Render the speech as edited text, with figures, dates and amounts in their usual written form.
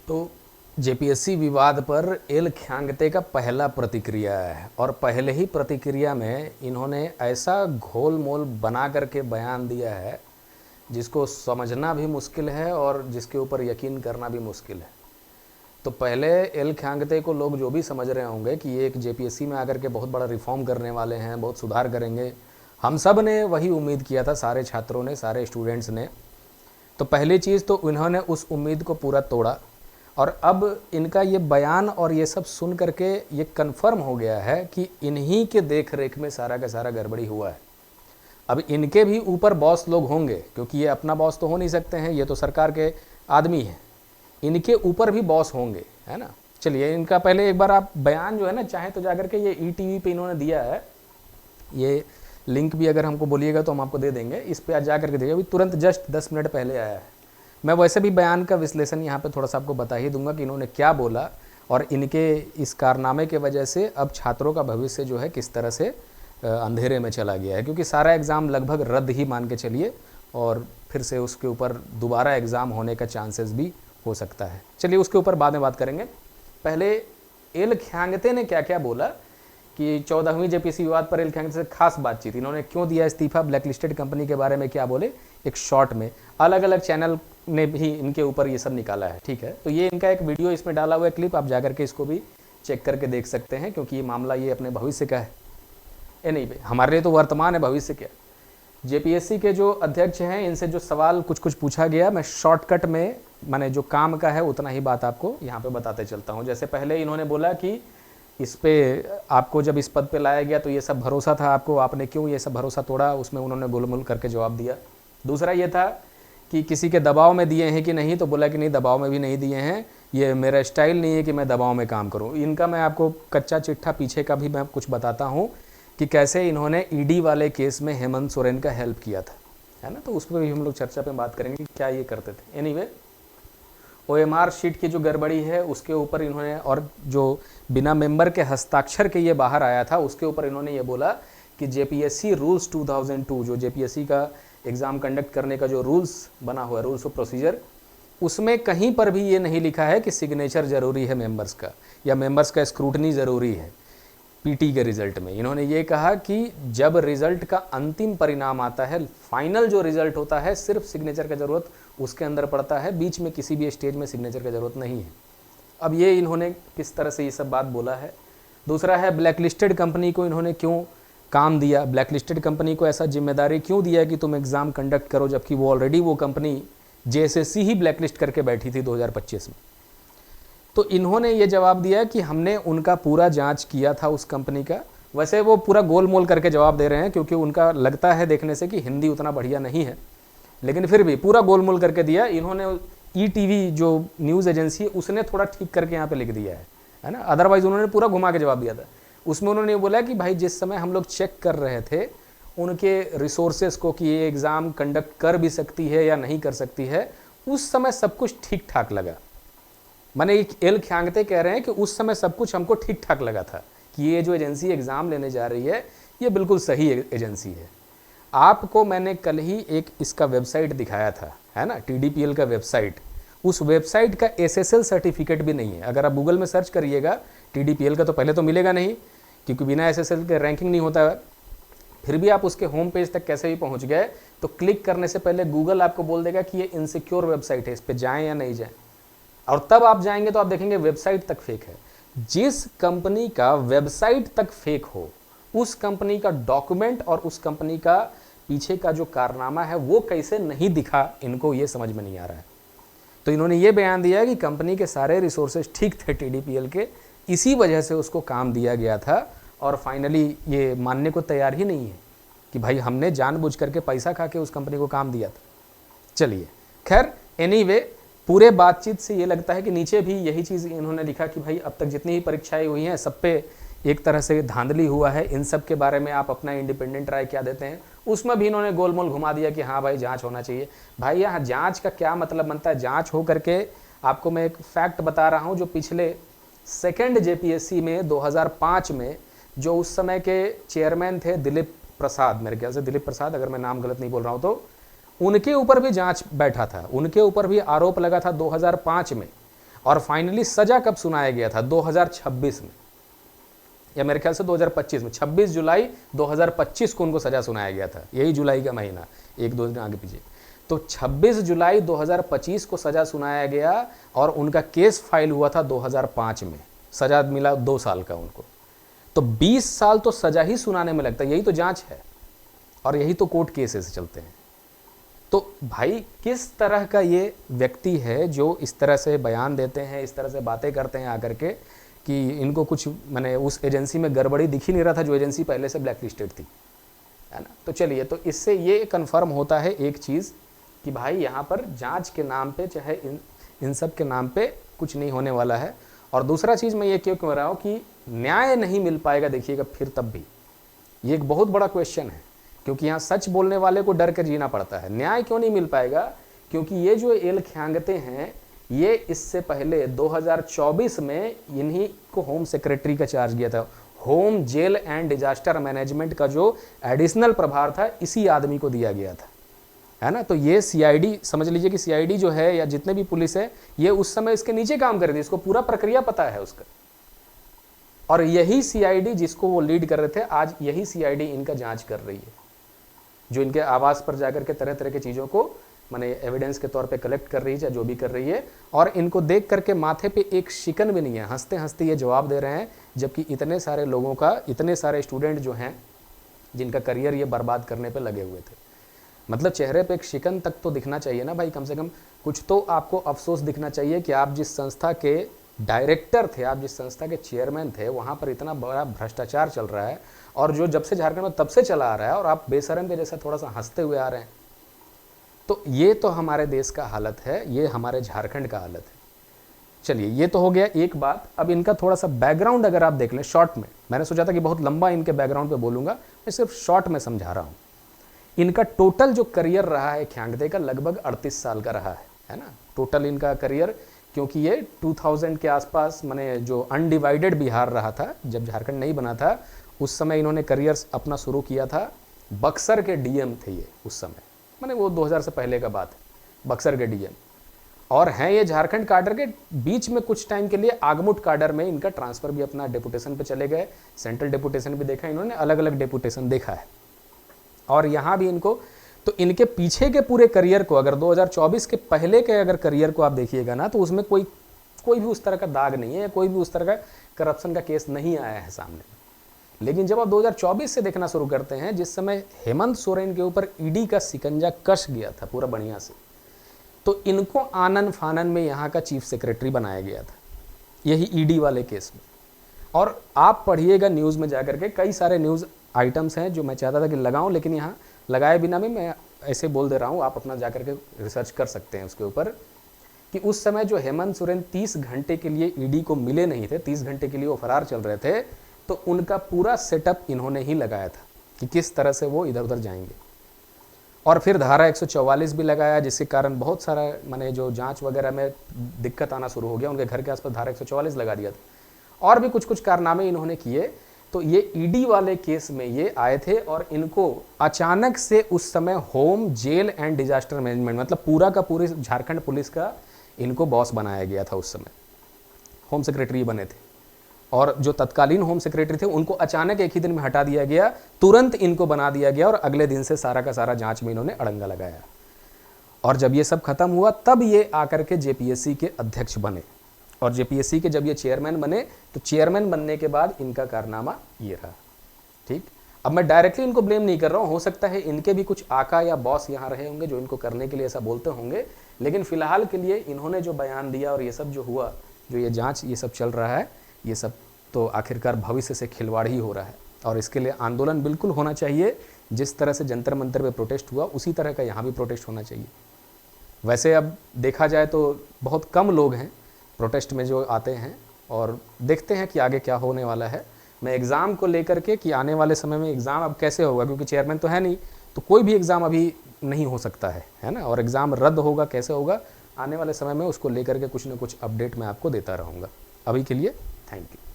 तो जेपीएससी विवाद पर एल ख्यांगते का पहला प्रतिक्रिया है और पहले ही प्रतिक्रिया में इन्होंने ऐसा घोल मोल बना करके बयान दिया है जिसको समझना भी मुश्किल है और जिसके ऊपर यकीन करना भी मुश्किल है। तो पहले एल ख्यांगते को लोग जो भी समझ रहे होंगे कि ये एक जेपीएससी में आकर के बहुत बड़ा रिफॉर्म करने वाले हैं, बहुत सुधार करेंगे, हम सब ने वही उम्मीद किया था, सारे छात्रों ने, सारे स्टूडेंट्स ने। तो पहली चीज़ तो इन्होंने उस उम्मीद को पूरा तोड़ा और अब इनका ये बयान और ये सब सुन करके ये कंफर्म हो गया है कि इन्हीं के देख रेख में सारा का सारा गड़बड़ी हुआ है। अब इनके भी ऊपर बॉस लोग होंगे, क्योंकि ये अपना बॉस तो हो नहीं सकते हैं, ये तो सरकार के आदमी हैं, इनके ऊपर भी बॉस होंगे, है ना। चलिए इनका पहले एक बार आप बयान जो है ना, चाहे तो जाकर के ये ईटीवी पे इन्होंने दिया है, ये लिंक भी अगर हमको बोलिएगा तो हम आपको दे देंगे, इस पर आज जा करके देखिए, अभी तुरंत जस्ट 10 मिनट पहले आया है। मैं वैसे भी बयान का विश्लेषण यहाँ पे थोड़ा सा आपको बता ही दूंगा कि इन्होंने क्या बोला और इनके इस कारनामे के वजह से अब छात्रों का भविष्य जो है किस तरह से अंधेरे में चला गया है, क्योंकि सारा एग्ज़ाम लगभग रद्द ही मान के चलिए और फिर से उसके ऊपर दोबारा एग्ज़ाम होने का चांसेस भी हो सकता है। चलिए उसके ऊपर बाद में बात करेंगे। पहले एल ख्यांगते ने क्या क्या बोला कि 14वीं जेपीएससी विवाद पर एल ख्यांगते से खास बातचीत, इन्होंने क्यों दिया इस्तीफा, ब्लैकलिस्टेड कंपनी के बारे में क्या बोले, एक शॉर्ट में अलग अलग चैनल ने भी इनके ऊपर ये सब निकाला है, ठीक है। तो ये इनका एक वीडियो इसमें डाला हुआ है क्लिप, आप जाकर के इसको भी चेक करके देख सकते हैं, क्योंकि ये मामला ये अपने भविष्य का है। नहीं, हमारे लिए तो वर्तमान है, भविष्य क्या। जेपीएससी के जो अध्यक्ष हैं इनसे जो सवाल कुछ कुछ पूछा गया, मैं शॉर्टकट में मैंने जो काम का है उतना ही बात आपको यहाँ पे बताते चलता हूँ। जैसे पहले इन्होंने बोला कि इस पे आपको जब इस पद पे लाया गया तो ये सब भरोसा था आपको, आपने क्यों ये सब भरोसा तोड़ा, उसमें उन्होंने गोलमोल करके जवाब दिया। दूसरा ये था कि किसी के दबाव में दिए हैं कि नहीं, तो बोला कि नहीं, दबाव में भी नहीं दिए हैं, ये मेरा स्टाइल नहीं है कि मैं दबाव में काम करूँ। इनका मैं आपको कच्चा चिट्ठा पीछे का भी मैं कुछ बताता हूँ कि कैसे इन्होंने ईडी वाले केस में हेमंत सोरेन का हेल्प किया था, है ना। तो उस पर भी हम लोग चर्चा पे बात करेंगे कि क्या ये करते थे। एनीवे, ओएमआर शीट की जो गड़बड़ी है उसके ऊपर इन्होंने, और जो बिना मेंबर के हस्ताक्षर के ये बाहर आया था उसके ऊपर इन्होंने ये बोला कि जेपीएससी रूल्स 2002, जो जेपीएससी का एग्ज़ाम कंडक्ट करने का जो रूल्स बना हुआ है, रूल्स ऑफ प्रोसीजर, उसमें कहीं पर भी ये नहीं लिखा है कि सिग्नेचर ज़रूरी है मेंबर्स का या मेंबर्स का स्क्रूटनी ज़रूरी है पीटी के रिज़ल्ट में। इन्होंने ये कहा कि जब रिज़ल्ट का अंतिम परिणाम आता है, फाइनल जो रिज़ल्ट होता है, सिर्फ सिग्नेचर का ज़रूरत उसके अंदर पड़ता है, बीच में किसी भी स्टेज में सिग्नेचर का ज़रूरत नहीं है। अब ये इन्होंने किस तरह से ये सब बात बोला है। दूसरा है ब्लैकलिस्टेड कंपनी को इन्होंने क्यों काम दिया, ब्लैकलिस्टेड कंपनी को ऐसा जिम्मेदारी क्यों दिया कि तुम एग्ज़ाम कंडक्ट करो, जबकि वो ऑलरेडी वो कंपनी जेएसएससी ही ब्लैकलिस्ट करके बैठी थी 2025 में। तो इन्होंने ये जवाब दिया कि हमने उनका पूरा जांच किया था उस कंपनी का। वैसे वो पूरा गोल मोल करके जवाब दे रहे हैं, क्योंकि उनका लगता है देखने से कि हिंदी उतना बढ़िया नहीं है, लेकिन फिर भी पूरा गोल मोल करके दिया। इन्होंने ईटीवी जो न्यूज़ एजेंसी है उसने थोड़ा ठीक करके यहाँ पे लिख दिया है ना, अदरवाइज उन्होंने पूरा घुमा के जवाब दिया था। उसमें उन्होंने बोला कि भाई जिस समय हम लोग चेक कर रहे थे उनके रिसोर्सेज को कि ये एग्ज़ाम कंडक्ट कर भी सकती है या नहीं कर सकती है, उस समय सब कुछ ठीक ठाक लगा। माने एल ख्यांगते कह रहे हैं कि उस समय सब कुछ हमको ठीक ठाक लगा था कि ये जो एजेंसी एग्ज़ाम लेने जा रही है ये बिल्कुल सही एजेंसी है। आपको मैंने कल ही एक इसका वेबसाइट दिखाया था, है ना, टीडीपीएल का वेबसाइट। उस वेबसाइट का एसएसएल सर्टिफिकेट भी नहीं है। अगर आप गूगल में सर्च करिएगा टीडीपीएल का तो पहले तो मिलेगा नहीं, क्योंकि बिना एसएसएल के रैंकिंग नहीं होता है। फिर भी आप उसके होम पेज तक कैसे भी पहुंच गए तो क्लिक करने से पहले गूगल आपको बोल देगा कि ये इनसिक्योर वेबसाइट है, इस पर जाएँ या नहीं जाएँ, और तब आप जाएंगे तो आप देखेंगे वेबसाइट तक फेक है। जिस कंपनी का वेबसाइट तक फेक हो, उस कंपनी का डॉक्यूमेंट और उस कंपनी का पीछे का जो कारनामा है वो कैसे नहीं दिखा, इनको ये समझ में नहीं आ रहा है। तो इन्होंने ये बयान दिया कि कंपनी के सारे रिसोर्सेज ठीक थे टीडीपीएल के, इसी वजह से उसको काम दिया गया था, और फाइनली ये मानने को तैयार ही नहीं है कि भाई हमने जानबूझ करके पैसा खा के उस कंपनी को काम दिया था। चलिए खैर, एनीवे, पूरे बातचीत से ये लगता है कि नीचे भी यही चीज़ इन्होंने लिखा कि भाई अब तक जितनी ही परीक्षाएं हुई हैं सब पे एक तरह से धांधली हुआ है, इन सब के बारे में आप अपना इंडिपेंडेंट राय क्या देते हैं। उसमें भी इन्होंने गोलमोल घुमा दिया कि हाँ भाई जांच होना चाहिए। भाई यहाँ जांच का क्या मतलब बनता है? जांच हो करके आपको मैं एक फैक्ट बता रहा हूँ, जो पिछले सेकेंड जेपीएससी में 2005 में जो उस समय के चेयरमैन थे दिलीप प्रसाद, मेरे ख्याल से दिलीप प्रसाद, अगर मैं नाम गलत नहीं बोल रहा हूँ, तो उनके ऊपर भी जांच बैठा था, उनके ऊपर भी आरोप लगा था 2005 में, और फाइनली सजा कब सुनाया गया था? 2026 में, या मेरे ख्याल से 2025 में, 26 जुलाई 2025 को उनको सजा सुनाया गया था। यही जुलाई का महीना, एक दो दिन आगे पीछे। तो 26 जुलाई 2025 को सजा सुनाया गया और उनका केस फाइल हुआ था 2005 में। सजा मिला 2 साल का उनको। तो 20 साल तो सजा ही सुनाने में लगता है। यही तो जांच है और यही तो कोर्ट केसेस चलते हैं। तो भाई किस तरह का ये व्यक्ति है जो इस तरह से बयान देते हैं, इस तरह से बातें करते हैं आकर के, कि इनको कुछ मैंने उस एजेंसी में गड़बड़ी दिख ही नहीं रहा था जो एजेंसी पहले से ब्लैक लिस्टेड थी, है ना। तो चलिए, तो इससे ये कंफर्म होता है एक चीज़ कि भाई यहाँ पर जांच के नाम पे, चाहे इन सब के नाम पे कुछ नहीं होने वाला है। और दूसरा चीज़ मैं ये क्यों कह रहा हूँ कि न्याय नहीं मिल पाएगा, देखिएगा फिर तब भी, ये एक बहुत बड़ा क्वेश्चन है, क्योंकि यहाँ सच बोलने वाले को डर कर जीना पड़ता है। न्याय क्यों नहीं मिल पाएगा? क्योंकि ये जो एल ख्यांगते हैं, ये इससे पहले 2024 में इन्हीं को होम सेक्रेटरी का चार्ज दिया था। Home, jail and disaster management का जो एडिशनल प्रभार था, इसी आदमी को दिया गया था, है ना। तो ये सीआईडी, समझ लीजिए कि सीआईडी जो है या जितने भी पुलिस है, ये उस समय इसके नीचे काम कर रही थी, इसको पूरा प्रक्रिया पता है उसका। और यही सीआईडी जिसको वो लीड कर रहे थे, आज यही सीआईडी इनका जांच कर रही है, जो इनके आवास पर जाकर के तरह तरह की चीज़ों को माने एविडेंस के तौर पे कलेक्ट कर रही है, चाहे जो भी कर रही है। और इनको देख करके माथे पे एक शिकन भी नहीं है, हंसते हंसते ये जवाब दे रहे हैं, जबकि इतने सारे लोगों का, इतने सारे स्टूडेंट जो हैं जिनका करियर ये बर्बाद करने पे लगे हुए थे। मतलब चेहरे पे एक शिकन तक तो दिखना चाहिए ना भाई, कम से कम कुछ तो आपको अफसोस दिखना चाहिए कि आप जिस संस्था के डायरेक्टर थे, आप जिस संस्था के चेयरमैन थे, वहाँ पर इतना बड़ा भ्रष्टाचार चल रहा है, और जो जब से झारखंड में तब से चला आ रहा है, और आप बेशरम के जैसा थोड़ा सा हंसते हुए आ रहे हैं। तो ये तो हमारे देश का हालत है, ये हमारे झारखंड का हालत है। चलिए, ये तो हो गया एक बात। अब इनका थोड़ा सा बैकग्राउंड अगर आप देख लें शॉर्ट में, मैंने सोचा था कि बहुत लंबा इनके बैकग्राउंड पे बोलूँगा, मैं सिर्फ शॉर्ट में समझा रहा हूँ। इनका टोटल जो करियर रहा है ख्यांगते का, लगभग 38 साल का रहा है ना, टोटल इनका करियर। क्योंकि ये 2000 के आसपास, माने जो अनडिवाइडेड बिहार रहा था, जब झारखंड नहीं बना था, उस समय इन्होंने करियर अपना शुरू किया था। बक्सर के डीएम थे ये उस समय, माने वो 2000 से पहले का बात है, बक्सर के डीएम। और हैं ये झारखंड काडर के, बीच में कुछ टाइम के लिए आगमुट काडर में इनका ट्रांसफ़र भी, अपना डेपुटेशन पे चले गए, सेंट्रल डेपुटेशन भी देखा इन्होंने, अलग अलग डेपुटेशन देखा है। और यहाँ भी इनको, तो इनके पीछे के पूरे करियर को, अगर 2024 के पहले के अगर करियर को आप देखिएगा ना, तो उसमें कोई भी उस तरह का दाग नहीं है, कोई भी उस तरह का करप्शन का केस नहीं आया है सामने। लेकिन जब आप 2024 से देखना शुरू करते हैं, जिस समय हेमंत सोरेन के ऊपर ईडी का शिकंजा कस गया था पूरा बढ़िया से, तो इनको आनन फानन में यहाँ का चीफ सेक्रेटरी बनाया गया था, यही ईडी वाले केस में। और आप पढ़िएगा न्यूज़ में जाकर के, कई सारे न्यूज़ आइटम्स हैं जो मैं चाहता था कि लगाऊं, लेकिन यहाँ लगाए बिना भी मैं ऐसे बोल दे रहा हूँ, आप अपना जाकर के रिसर्च कर सकते हैं उसके ऊपर, कि उस समय जो हेमंत सोरेन 30 घंटे के लिए ईडी को मिले नहीं थे, 30 घंटे के लिए वो फरार चल रहे थे, तो उनका पूरा सेटअप इन्होंने ही लगाया था कि किस तरह से वो इधर उधर जाएंगे। और फिर धारा 144 भी लगाया, जिसके कारण बहुत सारा माने जो जांच वगैरह में दिक्कत आना शुरू हो गया, उनके घर के आसपास धारा 144 लगा दिया था। और भी कुछ कुछ कारनामे इन्होंने किए। तो ये ईडी वाले केस में ये आए थे, और इनको अचानक से उस समय home, jail and disaster management, मतलब पूरा का पूरी झारखंड पुलिस का इनको बॉस बनाया गया था। उस समय होम सेक्रेटरी बने थे, और जो तत्कालीन होम सेक्रेटरी थे उनको अचानक एक ही दिन में हटा दिया गया, तुरंत इनको बना दिया गया, और अगले दिन से सारा का सारा जांच में इन्होंने अड़ंगा लगाया। और जब ये सब खत्म हुआ, तब ये आकर के जेपीएससी के अध्यक्ष बने, और जेपीएससी के जब ये चेयरमैन बने, तो चेयरमैन बनने के बाद इनका कारनामा ये रहा। ठीक, अब मैं डायरेक्टली इनको ब्लेम नहीं कर रहा हूँ, हो सकता है इनके भी कुछ आका या बॉस यहाँ रहे होंगे जो इनको करने के लिए ऐसा बोलते होंगे, लेकिन फिलहाल के लिए इन्होंने जो बयान दिया और ये सब जो हुआ, जो ये जांच ये सब चल रहा है, ये सब तो आखिरकार भविष्य से खिलवाड़ ही हो रहा है। और इसके लिए आंदोलन बिल्कुल होना चाहिए, जिस तरह से जंतर मंतर पे प्रोटेस्ट हुआ, उसी तरह का यहाँ भी प्रोटेस्ट होना चाहिए। वैसे अब देखा जाए तो बहुत कम लोग हैं प्रोटेस्ट में जो आते हैं, और देखते हैं कि आगे क्या होने वाला है। मैं एग्ज़ाम को लेकर के, कि आने वाले समय में एग्ज़ाम अब कैसे होगा, क्योंकि चेयरमैन तो है नहीं, तो कोई भी एग्ज़ाम अभी नहीं हो सकता है ना, और एग्ज़ाम रद्द होगा कैसे होगा, आने वाले समय में उसको लेकर के कुछ ना कुछ अपडेट मैं आपको देता रहूँगा। अभी के लिए थैंक यू।